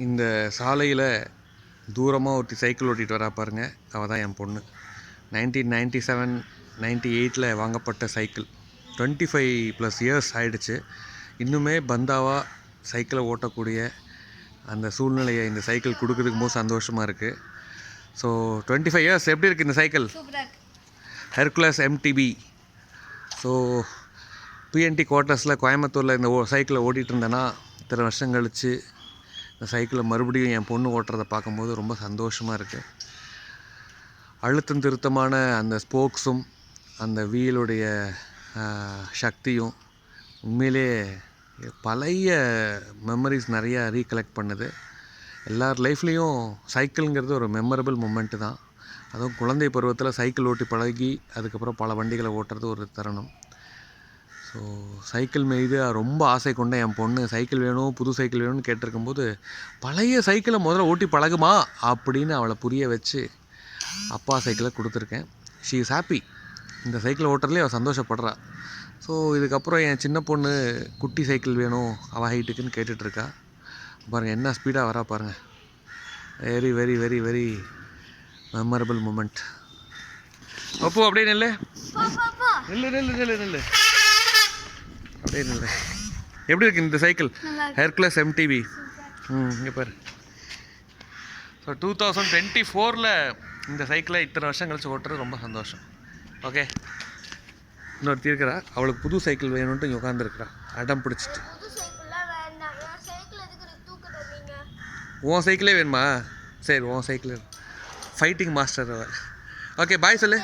இந்த சாலையில் தூரமாக ஒருத்தி சைக்கிள் ஓட்டிகிட்டு வரா பாருங்க, அவள் தான் என் பொண்ணு. 1997 98 வாங்கப்பட்ட சைக்கிள். 25+ இயர்ஸ் ஆகிடுச்சு. இன்னுமே பந்தாவாக சைக்கிளை ஓட்டக்கூடிய அந்த சூழ்நிலையை இந்த சைக்கிள் கொடுக்குறதுக்கு போது சந்தோஷமாக இருக்குது. ஸோ 25 இயர்ஸ் எப்படி இருக்குது இந்த சைக்கிள்? Hercules MTB. ஸோ பிஎன்டி குவார்ட்டர்ஸில் கோயம்புத்தூரில் இந்த சைக்கிளை ஓட்டிகிட்டு இருந்தேன்னா, இத்தனை வருஷம் கழித்து இந்த சைக்கிளை மறுபடியும் என் பொண்ணு ஓட்டுறதை பார்க்கும்போது ரொம்ப சந்தோஷமாக இருக்குது. அழுத்தம் திருத்தமான அந்த ஸ்போக்ஸும் அந்த வீலுடைய சக்தியும் உண்மையிலே பழைய மெமரிஸ் நிறையா ரீகலெக்ட் பண்ணுது. எல்லார் லைஃப்லேயும் சைக்கிளுங்கிறது ஒரு மெமரபிள் மூமெண்ட்டு தான். அதுவும் குழந்தை பருவத்தில் சைக்கிள் ஓட்டி பழகி அதுக்கப்புறம் பல வண்டிகளை ஓட்டுறது ஒரு தருணம். ஸோ சைக்கிள் மீது ரொம்ப ஆசை கொண்ட என் பொண்ணு சைக்கிள் வேணும், புது சைக்கிள் வேணும்னு கேட்டிருக்கும்போது, பழைய சைக்கிளை முதல்ல ஓட்டி பழகுமா அப்படின்னு அவளை புரிய வச்சு அப்பா சைக்கிளை கொடுத்துருக்கேன். She is happy. இந்த சைக்கிளை ஓட்டுறதுலேயே அவள் சந்தோஷப்படுறா. ஸோ இதுக்கப்புறம் என் சின்ன பொண்ணு குட்டி சைக்கிள் வேணும் அவள் ஹைட்டுக்குன்னு கேட்டுட்ருக்கா. பாருங்கள் என்ன ஸ்பீடாக வரா பாருங்கள். Very very very very memorable moment. அப்போ அப்படியே நில்லு நில்லு நில்லு நில்லு நில்லு அப்படியே நில்லு. எப்படி இருக்குது இந்த சைக்கிள்? Hercules MTB. இங்கே பாரு. ஸோ 2024 இந்த சைக்கிளை இத்தனை வருஷம் கழிச்சு ஓட்டுறது ரொம்ப சந்தோஷம். ஓகே, இன்னொருத்தி இருக்கிறா, அவளுக்கு புது சைக்கிள் வேணும்ன்ட்டு இங்கே உட்காந்துருக்குறா அடம் பிடிச்சிட்டு. உன் சைக்கிளே வேணுமா? சரி, உன் சைக்கிள் ஃபைட்டிங் மாஸ்டர் அவள். ஓகே, பாய் சொல்லு.